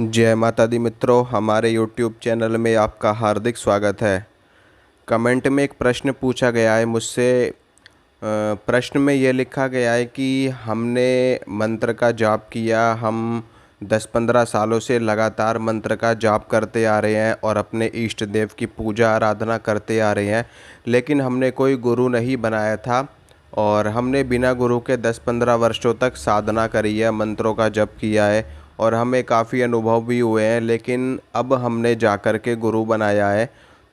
जय माता दी मित्रों, हमारे यूट्यूब चैनल में आपका हार्दिक स्वागत है। कमेंट में एक प्रश्न पूछा गया है मुझसे। प्रश्न में ये लिखा गया है कि हमने मंत्र का जाप किया, हम 10-15 सालों से लगातार मंत्र का जाप करते आ रहे हैं और अपने इष्ट देव की पूजा आराधना करते आ रहे हैं, लेकिन हमने कोई गुरु नहीं बनाया था और हमने बिना गुरु के 10-15 वर्षों तक साधना करी है, मंत्रों का जप किया है और हमें काफ़ी अनुभव भी हुए हैं। लेकिन अब हमने जाकर के गुरु बनाया है,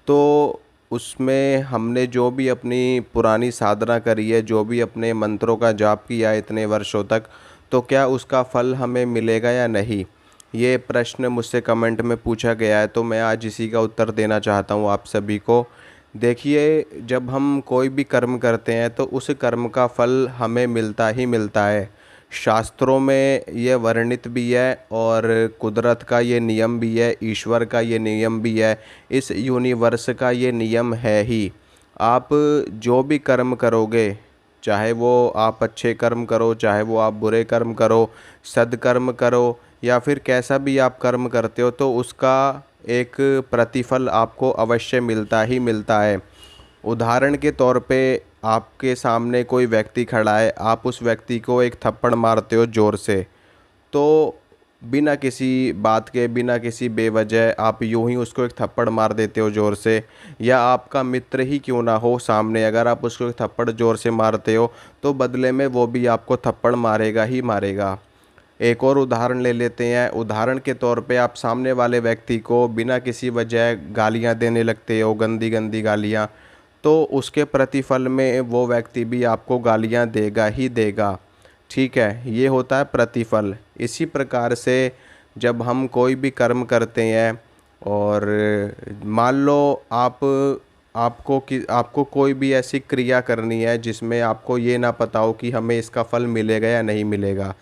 तो उसमें हमने जो भी अपनी पुरानी साधना करी है, जो भी अपने मंत्रों का जाप किया है इतने वर्षों तक, तो क्या उसका फल हमें मिलेगा या नहीं? ये प्रश्न मुझसे कमेंट में पूछा गया है, तो मैं आज इसी का उत्तर देना चाहता हूँ आप सभी को। देखिए, जब हम कोई भी कर्म करते हैं तो उस कर्म का फल हमें मिलता ही मिलता है। शास्त्रों में ये वर्णित भी है और कुदरत का ये नियम भी है, ईश्वर का ये नियम भी है, इस यूनिवर्स का ये नियम है ही। आप जो भी कर्म करोगे, चाहे वो आप अच्छे कर्म करो, चाहे वो आप बुरे कर्म करो, सद्कर्म करो या फिर कैसा भी आप कर्म करते हो, तो उसका एक प्रतिफल आपको अवश्य मिलता ही मिलता है। उदाहरण के तौर पे आपके सामने कोई व्यक्ति खड़ा है, आप उस व्यक्ति को एक थप्पड़ मारते हो ज़ोर से, तो बिना किसी बात के, बिना किसी बेवजह आप यूं ही उसको एक थप्पड़ मार देते हो ज़ोर से। या आपका मित्र ही क्यों ना हो सामने, अगर आप उसको एक थप्पड़ ज़ोर से मारते हो तो बदले में वो भी आपको थप्पड़ मारेगा ही मारेगा। एक और उदाहरण ले लेते हैं। उदाहरण के तौर पे आप सामने वाले व्यक्ति को बिना किसी वजह गालियां देने लगते हो, गंदी गंदी गालियां, तो उसके प्रतिफल में वो व्यक्ति भी आपको गालियां देगा ही देगा। ठीक है, ये होता है प्रतिफल। इसी प्रकार से जब हम कोई भी कर्म करते हैं और मान लो आपको कोई भी ऐसी क्रिया करनी है जिसमें आपको ये ना पता हो कि हमें इसका फल मिलेगा या नहीं मिलेगा।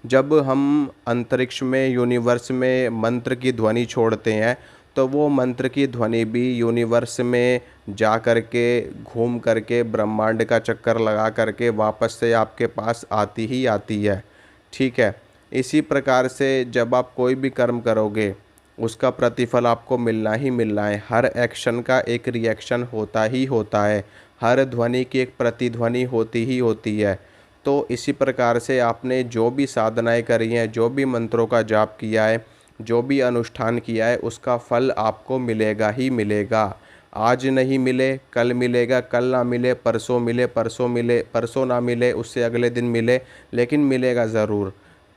जब हम अंतरिक्ष में, यूनिवर्स में मंत्र की ध्वनि छोड़ते हैं, तो वो मंत्र की ध्वनि भी यूनिवर्स में जा कर के, घूम कर के, ब्रह्मांड का चक्कर लगा कर के वापस से आपके पास आती ही आती है। ठीक है, इसी प्रकार से जब आप कोई भी कर्म करोगे उसका प्रतिफल आपको मिलना ही मिलना है। हर एक्शन का एक रिएक्शन होता ही होता है, हर ध्वनि की एक प्रतिध्वनि होती ही होती है। तो इसी प्रकार से आपने जो भी साधनाएं करी हैं, जो भी मंत्रों का जाप किया है, जो भी अनुष्ठान किया है, उसका फल आपको मिलेगा ही मिलेगा। आज नहीं मिले कल मिलेगा, कल ना मिले परसों मिले, परसों मिले परसों ना मिले, उससे अगले दिन मिले, लेकिन मिलेगा ज़रूर।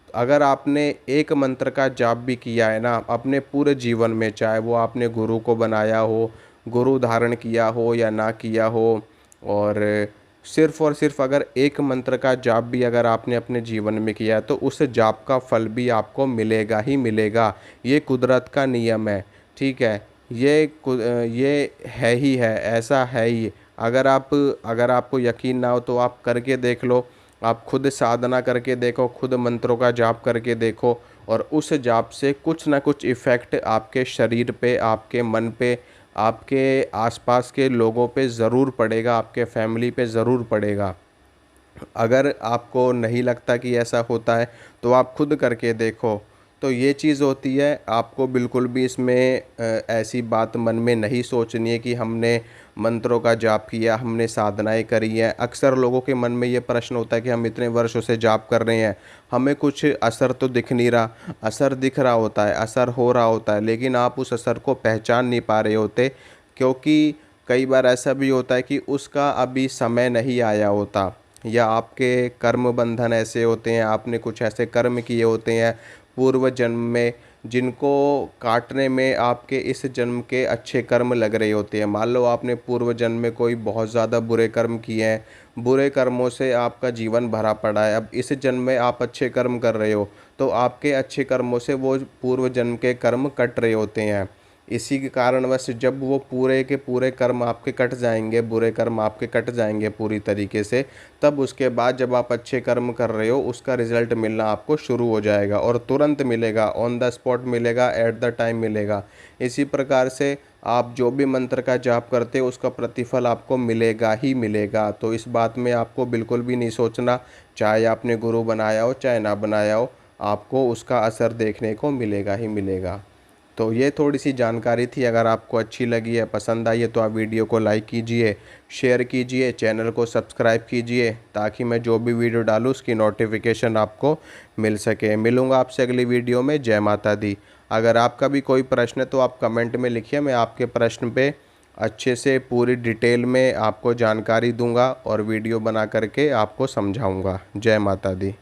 अगर आपने एक मंत्र का जाप भी किया है ना अपने पूरे जीवन में, चाहे वो आपने गुरु को बनाया हो, गुरु धारण किया हो या ना किया हो, और सिर्फ़ अगर एक मंत्र का जाप भी अगर आपने अपने जीवन में किया है, तो उस जाप का फल भी आपको मिलेगा ही मिलेगा। ये कुदरत का नियम है। ठीक है, ये है ही है, ऐसा है ही। अगर आपको यकीन ना हो तो आप करके देख लो, आप खुद साधना करके देखो, खुद मंत्रों का जाप करके देखो, और उस जाप से कुछ ना कुछ इफ़ेक्ट आपके शरीर पे, आपके मन पे, आपके आसपास के लोगों पे ज़रूर पड़ेगा, आपके फैमिली पे ज़रूर पड़ेगा। अगर आपको नहीं लगता कि ऐसा होता है तो आप खुद करके देखो। तो ये चीज़ होती है, आपको बिल्कुल भी इसमें ऐसी बात मन में नहीं सोचनी है कि हमने मंत्रों का जाप किया, हमने साधनाएं करी हैं। अक्सर लोगों के मन में ये प्रश्न होता है कि हम इतने वर्षों से जाप कर रहे हैं, हमें कुछ असर तो दिख नहीं रहा। असर दिख रहा होता है, असर हो रहा होता है, लेकिन आप उस असर को पहचान नहीं पा रहे होते, क्योंकि कई बार ऐसा भी होता है कि उसका अभी समय नहीं आया होता, या आपके कर्म बंधन ऐसे होते हैं, आपने कुछ ऐसे कर्म किए होते हैं पूर्व जन्म में, जिनको काटने में आपके इस जन्म के अच्छे कर्म लग रहे होते हैं। मान लो आपने पूर्व जन्म में कोई बहुत ज़्यादा बुरे कर्म किए हैं, बुरे कर्मों से आपका जीवन भरा पड़ा है, अब इस जन्म में आप अच्छे कर्म कर रहे हो, तो आपके अच्छे कर्मों से वो पूर्व जन्म के कर्म कट रहे होते हैं। इसी के कारणवश जब वो पूरे के पूरे कर्म आपके कट जाएंगे, बुरे कर्म आपके कट जाएंगे पूरी तरीके से, तब उसके बाद जब आप अच्छे कर्म कर रहे हो उसका रिजल्ट मिलना आपको शुरू हो जाएगा, और तुरंत मिलेगा, ऑन द स्पॉट मिलेगा, एट द टाइम मिलेगा। इसी प्रकार से आप जो भी मंत्र का जाप करते हो उसका प्रतिफल आपको मिलेगा ही मिलेगा। तो इस बात में आपको बिल्कुल भी नहीं सोचना, चाहे आपने गुरु बनाया हो चाहे ना बनाया हो, आपको उसका असर देखने को मिलेगा ही मिलेगा। तो ये थोड़ी सी जानकारी थी। अगर आपको अच्छी लगी है, पसंद आई है, तो आप वीडियो को लाइक कीजिए, शेयर कीजिए, चैनल को सब्सक्राइब कीजिए, ताकि मैं जो भी वीडियो डालूँ उसकी नोटिफिकेशन आपको मिल सके। मिलूँगा आपसे अगली वीडियो में। जय माता दी। अगर आपका भी कोई प्रश्न है तो आप कमेंट में लिखिए, मैं आपके प्रश्न पे अच्छे से पूरी डिटेल में आपको जानकारी दूंगा और वीडियो बना करके आपको समझाऊंगा। जय माता दी।